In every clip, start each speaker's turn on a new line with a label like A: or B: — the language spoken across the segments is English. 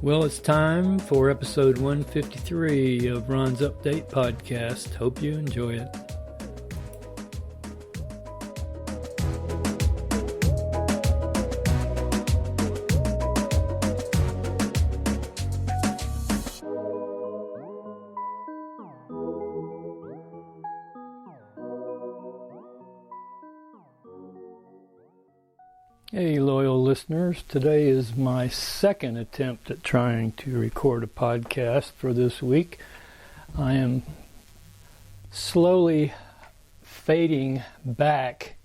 A: Well, it's time for episode 153 of Ron's Update podcast. Hope you enjoy it. Hey, loyal listeners. Today is my second attempt at trying to record a podcast for this week. I am slowly fading back.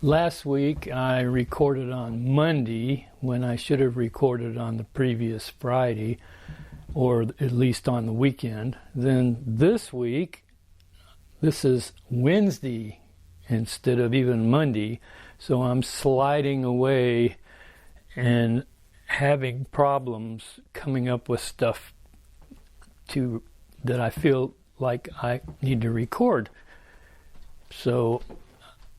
A: Last week I recorded on Monday when I should have recorded on the previous Friday, or at least on the weekend. Then this week, this is Wednesday instead of even Monday. So I'm sliding away and having problems coming up with stuff that I feel like I need to record. So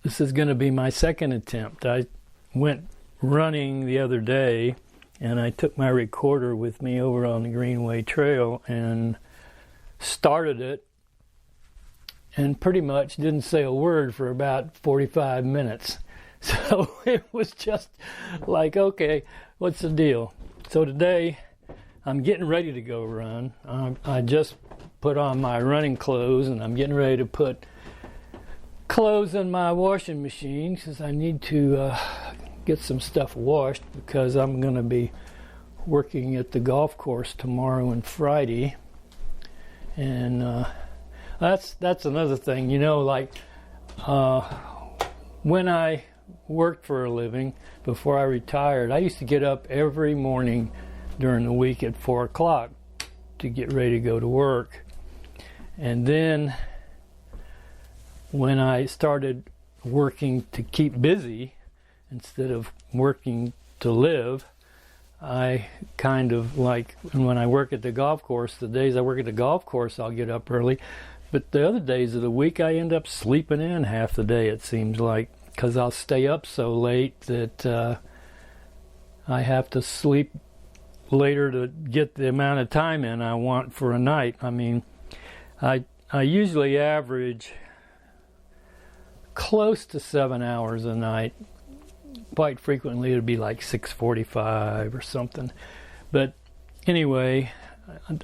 A: this is going to be my second attempt. I went running the other day and I took my recorder with me over on the Greenway Trail and started it and pretty much didn't say a word for about 45 minutes. So it was just like, okay, what's the deal? So today I'm getting ready to go run. I just put on my running clothes and I'm getting ready to put clothes in my washing machine because I need to get some stuff washed because I'm going to be working at the golf course tomorrow and Friday. And that's another thing, like when I worked for a living before I retired, I used to get up every morning during the week at 4 o'clock to get ready to go to work. And then when I started working to keep busy instead of working to live, I kind of when I work at the golf course, the days I work at the golf course, I'll get up early. But the other days of the week, I end up sleeping in half the day, it seems like, because I'll stay up so late that I have to sleep later to get the amount of time in I want for a night. I mean, I usually average close to 7 hours a night. Quite frequently, it'd be like 6:45 or something. But anyway,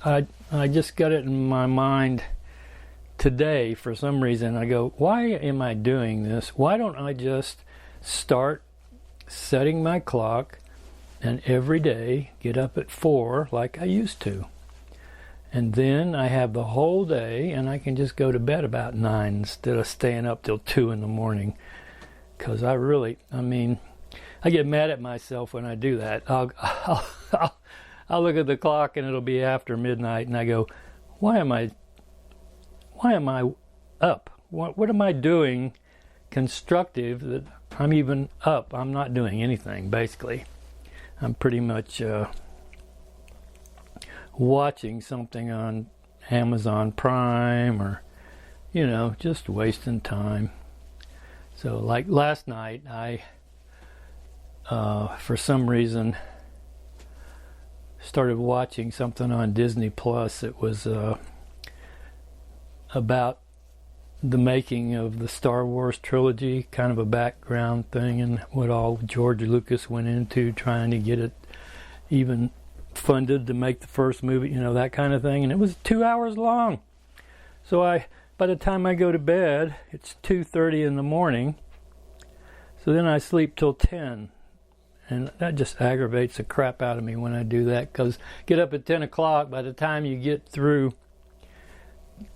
A: I just got it in my mind today, for some reason, I go, why am I doing this? Why don't I just start setting my clock and every day get up at 4 like I used to? And then I have the whole day and I can just go to bed about 9 instead of staying up till 2 in the morning. Because I get mad at myself when I do that. I'll look at the clock and it'll be after midnight and I go, why am I up? What am I doing constructive that I'm even up? I'm not doing anything, basically. I'm pretty much watching something on Amazon Prime or, just wasting time. So like last night, I, for some reason, started watching something on Disney Plus. It was about the making of the Star Wars trilogy, kind of a background thing, and what all George Lucas went into trying to get it even funded to make the first movie, that kind of thing. And it was 2 hours long. So by the time I go to bed, it's 2:30 in the morning. So then I sleep till 10. And that just aggravates the crap out of me when I do that, because get up at 10 o'clock, by the time you get through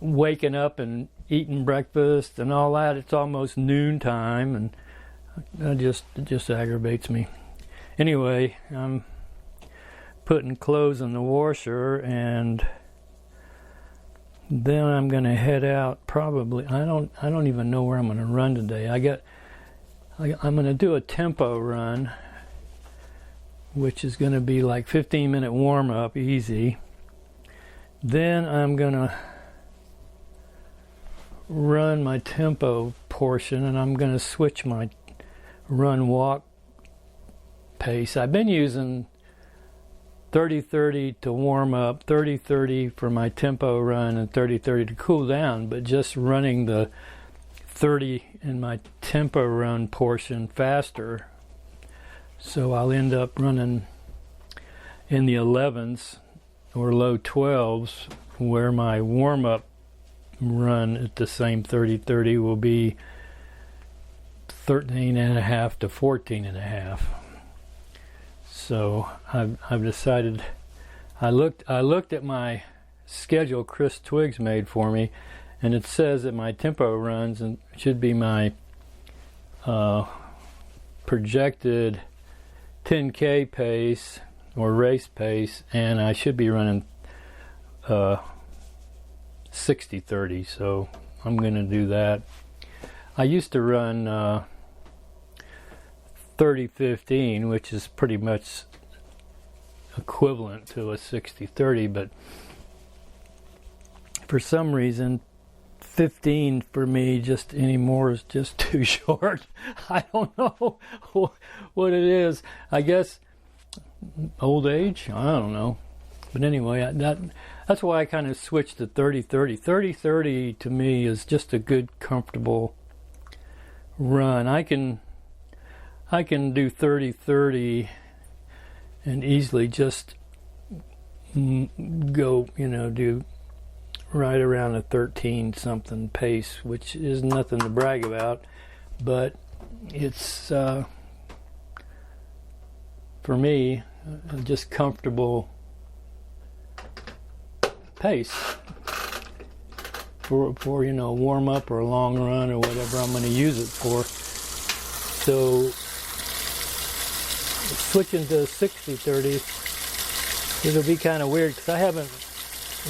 A: waking up and eating breakfast and all that, it's almost noontime, and it just aggravates me. Anyway, I'm putting clothes in the washer, and Then I'm going to head out probably. I don't even know where I'm going to run today. I'm going to do a tempo run, which is going to be like 15-minute warm up, easy. Then I'm going to run my tempo portion, and I'm going to switch my run walk pace. I've been using 30-30 to warm up, 30-30 for my tempo run, and 30-30 to cool down, but just running the 30 in my tempo run portion faster. So I'll end up running in the 11s or low 12s, where my warm-up run at the same 30-30 will be 13.5 to 14.5. So I've decided. I looked at my schedule Chris Twiggs made for me, and it says that my tempo runs and should be my projected 10K pace or race pace, and I should be running 60-30. So I'm going to do that. I used to run 30-15, which is pretty much equivalent to a 60-30, but for some reason 15 for me just anymore is just too short. I don't know what it is. I guess old age, I don't know. But anyway, that's why I kind of switched to 30-30. 30-30 to me is just a good, comfortable run. I can do 30-30 and easily just go, do right around a 13 something pace, which is nothing to brag about, but it's for me just comfortable pace for warm up or a long run or whatever I'm going to use it for. So switching to 60-30, it'll be kind of weird because I haven't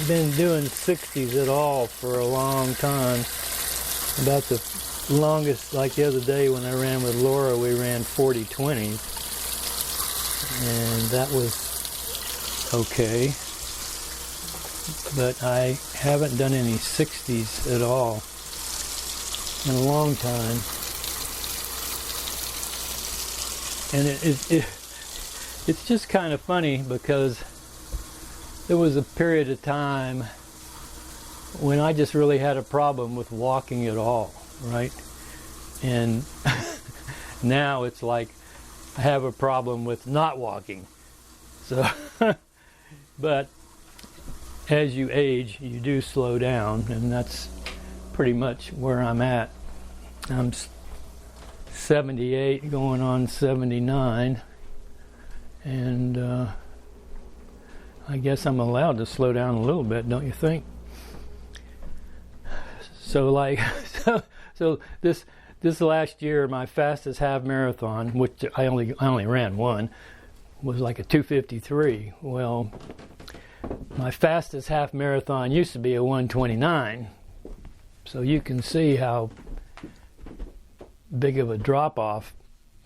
A: been doing 60s at all for a long time. About the longest, like the other day when I ran with Laura, we ran 40-20s, and that was okay. But I haven't done any 60s at all in a long time. And it's just kind of funny because there was a period of time when I just really had a problem with walking at all, right? And now it's like I have a problem with not walking. So, but as you age, you do slow down, and that's pretty much where I'm at. I'm 78 going on 79, and I guess I'm allowed to slow down a little bit, don't you think? So so this last year, my fastest half marathon, which I only ran one, was like a 2:53. Well, my fastest half marathon used to be a 1:29. So you can see how big of a drop off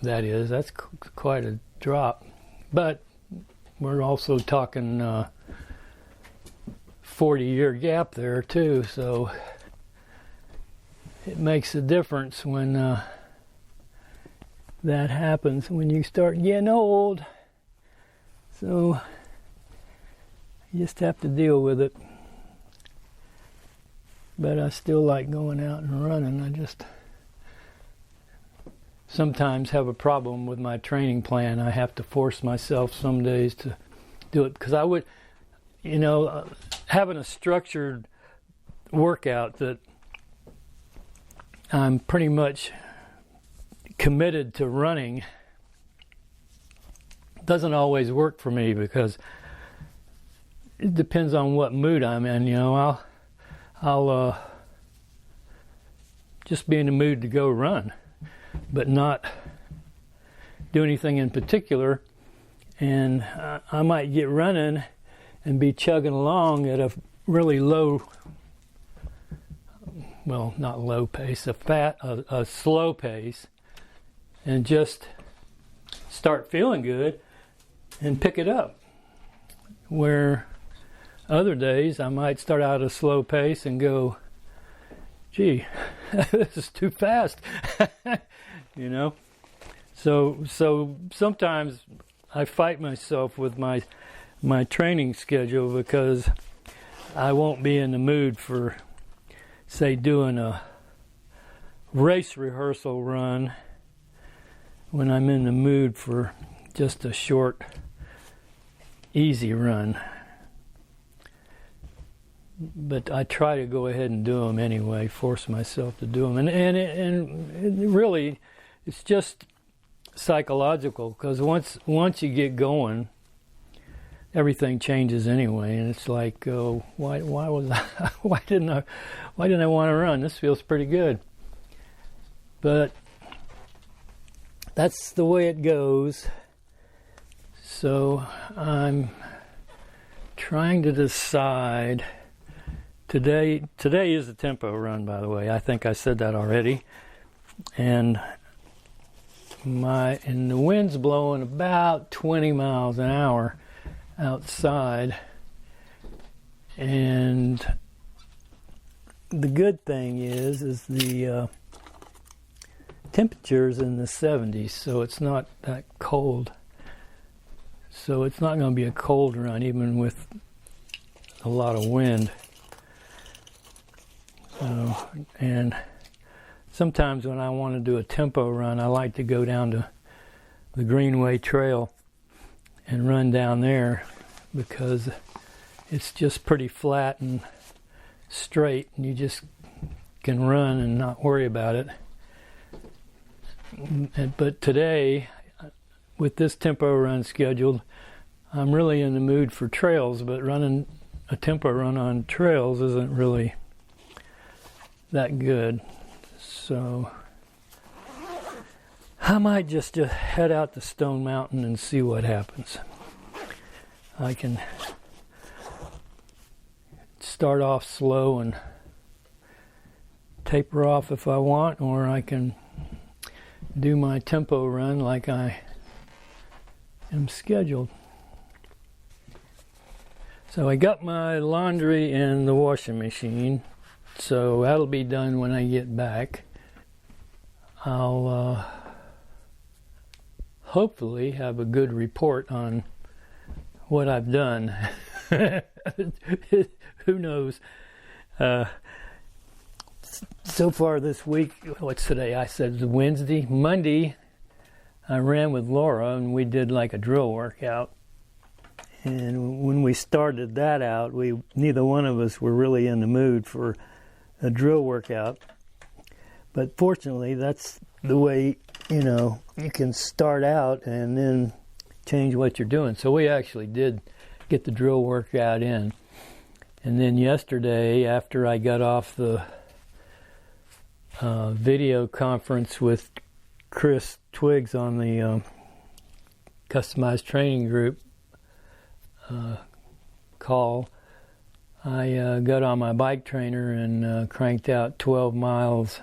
A: that is. That's quite a drop. But we're also talking 40-year gap there too, so it makes a difference when that happens, when you start getting old. So you just have to deal with it. But I still like going out and running. I just sometimes have a problem with my training plan. I have to force myself some days to do it, because I would, having a structured workout that I'm pretty much committed to running doesn't always work for me, because it depends on what mood I'm in. I'll just be in the mood to go run, but not do anything in particular, and I might get running and be chugging along at a really low well, not low pace, a slow pace, and just start feeling good and pick it up. Where other days I might start out at a slow pace and go, gee, this is too fast, you know. So sometimes I fight myself with my training schedule because I won't be in the mood for, say, doing a race rehearsal run when I'm in the mood for just a short, easy run. But I try to go ahead and do them anyway, force myself to do them. And really, it's just psychological, because once you get going, everything changes anyway. And it's like, oh, why didn't I want to run? This feels pretty good. But that's the way it goes. So I'm trying to decide. Today is a tempo run, by the way. I think I said that already. And the wind's blowing about 20 miles an hour outside. And the good thing is the temperature's in the 70s, so it's not that cold. So it's not going to be a cold run, even with a lot of wind. And sometimes when I want to do a tempo run, I like to go down to the Greenway Trail and run down there, because it's just pretty flat and straight, and you just can run and not worry about it. But today, with this tempo run scheduled, I'm really in the mood for trails, but running a tempo run on trails isn't really that good. So I might just head out to Stone Mountain and see what happens. I can start off slow and taper off if I want, or I can do my tempo run like I am scheduled. So I got my laundry in the washing machine, so that'll be done when I get back. I'll hopefully have a good report on what I've done. Who knows? So far this week, what's today? I said it's Wednesday. Monday, I ran with Laura and we did like a drill workout. And when we started that out, neither one of us were really in the mood for a drill workout. But fortunately, that's the way, you can start out and then change what you're doing. So we actually did get the drill workout in. And then yesterday, after I got off the video conference with Chris Twiggs on the customized training group call, I got on my bike trainer and cranked out 12 miles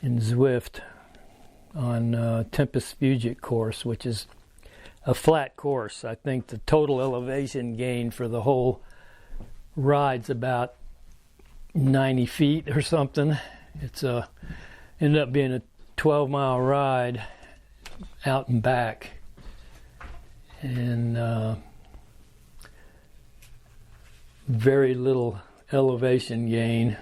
A: in Zwift on Tempest Fugit course, which is a flat course. I think the total elevation gain for the whole ride's about 90 feet or something. It's ended up being a 12-mile ride out and back, and very little elevation gain.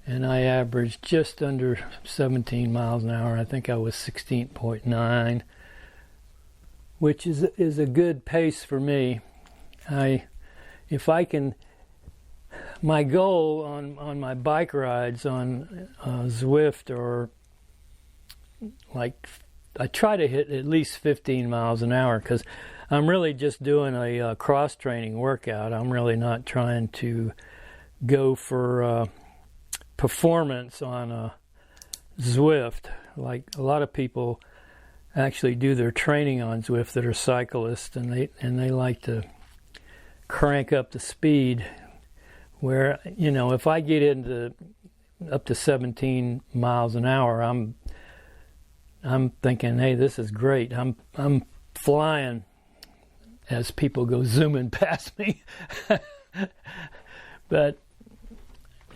A: And I averaged just under 17 miles an hour. I think I was 16.9, which is a good pace for me. If I can, my goal on my bike rides on Zwift, or like, I try to hit at least 15 miles an hour, because I'm really just doing a cross-training workout. I'm really not trying to go for performance on Zwift. Like a lot of people actually do their training on Zwift that are cyclists, and they like to crank up the speed where, you know, if I get into up to 17 miles an hour, I'm thinking, hey, this is great. I'm flying as people go zooming past me. But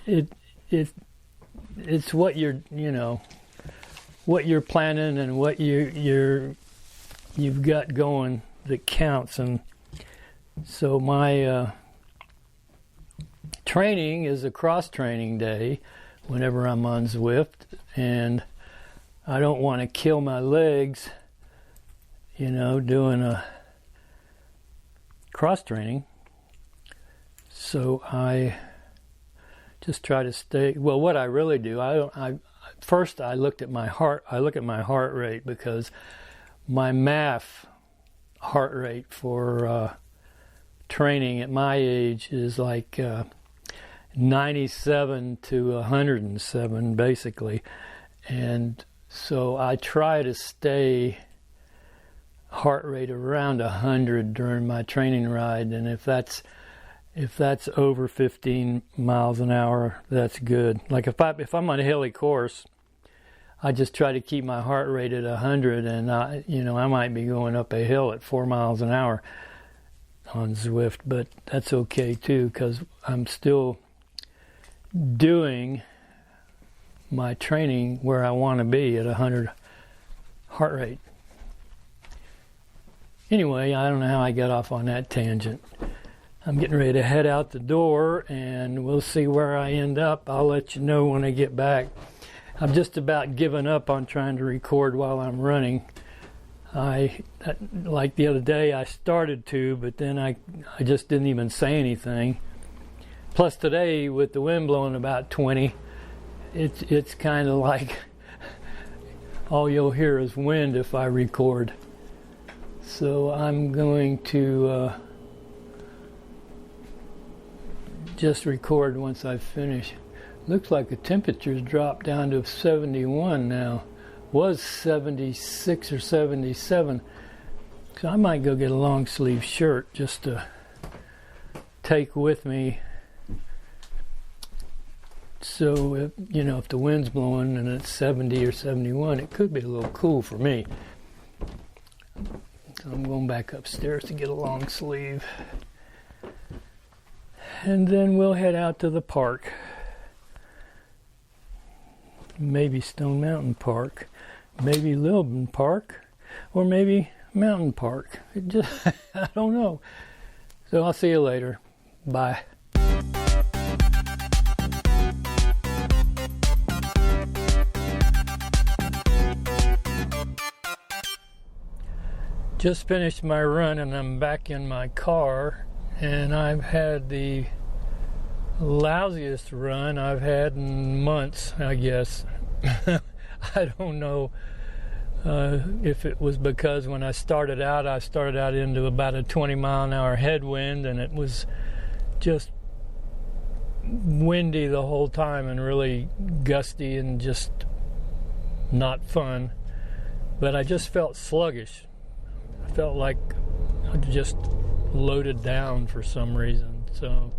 A: it's what you're, you know, what you're planning and what you've got going that counts. And so my training is a cross training day whenever I'm on Zwift, and I don't want to kill my legs, you know, doing a cross training. So I just try to stay. Well, what I really do, first I look at my heart rate, because my MAF heart rate for training at my age is like 97 to 107 basically, and so I try to stay heart rate around 100 during my training ride, and if that's over 15 miles an hour, that's good. Like if I'm on a hilly course, I just try to keep my heart rate at 100, and I might be going up a hill at 4 miles an hour on Zwift, but that's okay too, because I'm still doing my training where I want to be at 100 heart rate. Anyway, I don't know how I got off on that tangent. I'm getting ready to head out the door, and we'll see where I end up. I'll let you know when I get back. I'm just about giving up on trying to record while I'm running. Like the other day, I started to, but then I just didn't even say anything. Plus today, with the wind blowing about 20, it's kind of like all you'll hear is wind if I record. So I'm going to just record once I finish. Looks like the temperature's dropped down to 71 now. Was 76 or 77. So I might go get a long sleeve shirt just to take with me. So if the wind's blowing and it's 70 or 71, it could be a little cool for me. So I'm going back upstairs to get a long sleeve. And then we'll head out to the park. Maybe Stone Mountain Park, maybe Lilburn Park, or maybe Mountain Park. I don't know. So I'll see you later. Bye. Just finished my run, and I'm back in my car, and I've had the lousiest run I've had in months, I guess. I don't know if it was because when I started out into about a 20 mile an hour headwind, and it was just windy the whole time and really gusty and just not fun. But I just felt sluggish. I felt like I just loaded down for some reason. So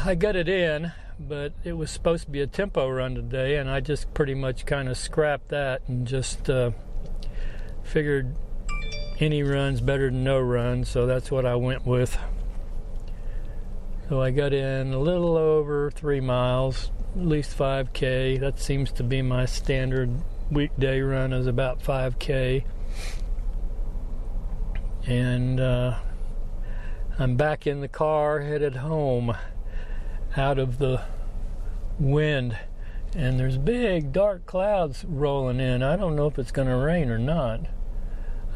A: I got it in, but it was supposed to be a tempo run today, and I just pretty much kind of scrapped that and just figured any run's better than no run, so that's what I went with. So I got in a little over 3 miles, at least 5K. That seems to be my standard weekday run, is about 5K. And I'm back in the car, headed home out of the wind, and there's big dark clouds rolling in. I don't know if it's going to rain or not.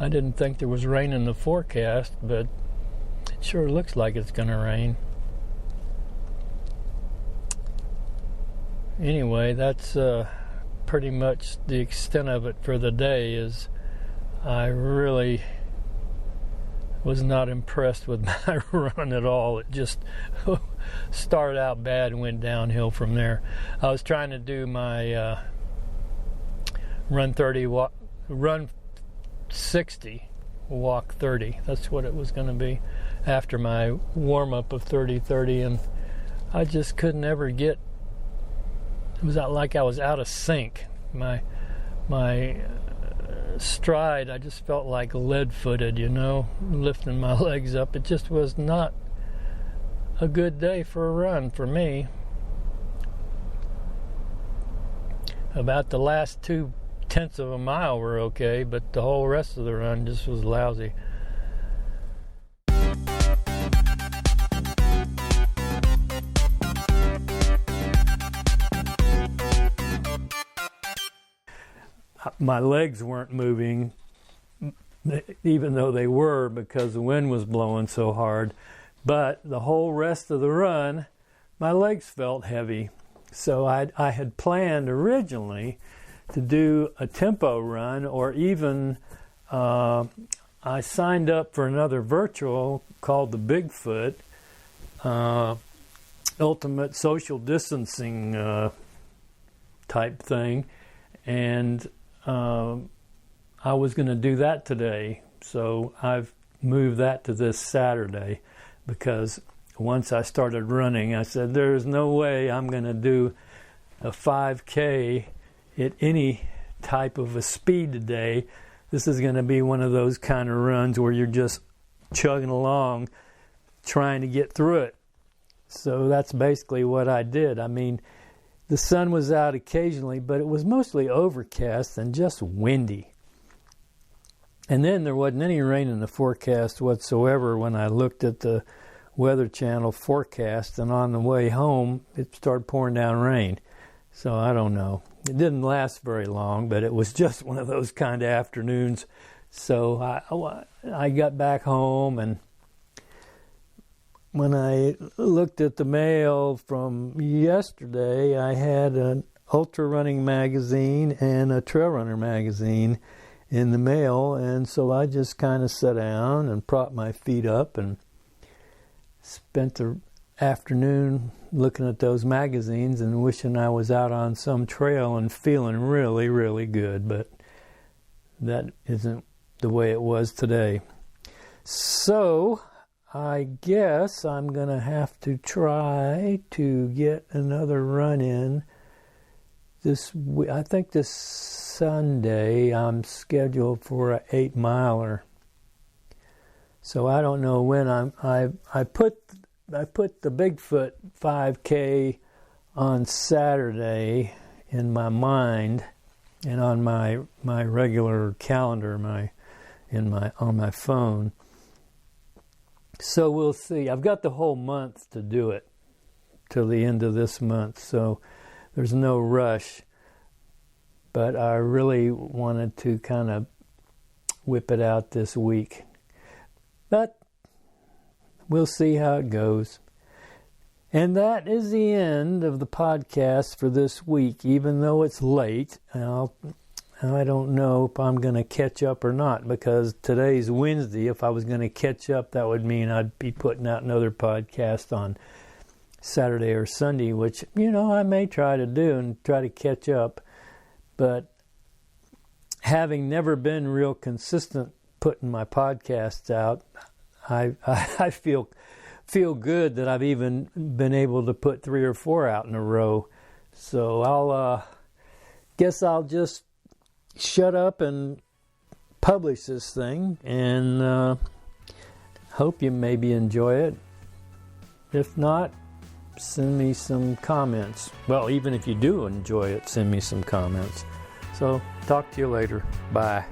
A: I didn't think there was rain in the forecast, but it sure looks like it's going to rain. Anyway, that's pretty much the extent of it for the day. Is I really was not impressed with my run at all. It just started out bad and went downhill from there. I was trying to do my run 60, walk 30. That's what it was going to be. after my warm-up of 30-30, and I just couldn't ever get, it was like I was out of sync. My stride, I just felt like lead-footed, lifting my legs up. It just was not a good day for a run for me. About the last 0.2 of a mile were okay, but the whole rest of the run just was lousy. My legs weren't moving, even though they were, because the wind was blowing so hard. But the whole rest of the run, my legs felt heavy. So I had planned originally to do a tempo run, or even I signed up for another virtual called the Bigfoot, ultimate social distancing type thing. And I was going to do that today, so I've moved that to this Saturday, because once I started running, I said, there's no way I'm going to do a 5K at any type of a speed today. This is going to be one of those kind of runs where you're just chugging along, trying to get through it. So that's basically what I did. I mean, the sun was out occasionally, but it was mostly overcast and just windy. And then there wasn't any rain in the forecast whatsoever when I looked at the Weather Channel forecast, and on the way home, it started pouring down rain. So I don't know. It didn't last very long, but it was just one of those kind of afternoons. So I got back home, and when I looked at the mail from yesterday, I had an ultra running magazine and a trail runner magazine in the mail, and so I just kind of sat down and propped my feet up and spent the afternoon looking at those magazines and wishing I was out on some trail and feeling really, really good, but that isn't the way it was today. So I guess I'm going to have to try to get another run in this week. I think this Sunday I'm scheduled for an 8-miler. So I don't know when I put the Bigfoot 5K on Saturday in my mind and on my regular calendar, on my phone. So we'll see. I've got the whole month to do it, till the end of this month, so there's no rush. But I really wanted to kind of whip it out this week. But we'll see how it goes. And that is the end of the podcast for this week, even though it's late. I don't know if I'm going to catch up or not, because today's Wednesday. If I was going to catch up, that would mean I'd be putting out another podcast on Saturday or Sunday, which, I may try to do and try to catch up. But having never been real consistent putting my podcasts out, I feel good that I've even been able to put 3 or 4 out in a row. So I'll guess I'll just shut up and publish this thing, and hope you maybe enjoy it. If not, send me some comments. Well, even if you do enjoy it, send me some comments. So talk to you later. Bye.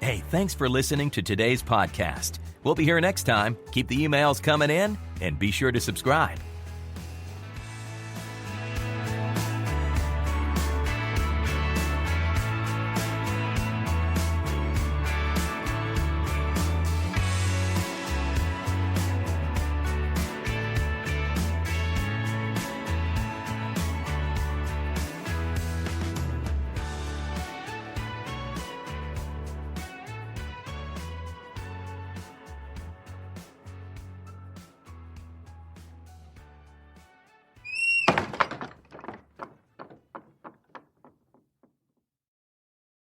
B: Hey, thanks for listening to today's podcast. We'll be here next time. Keep the emails coming in and be sure to subscribe.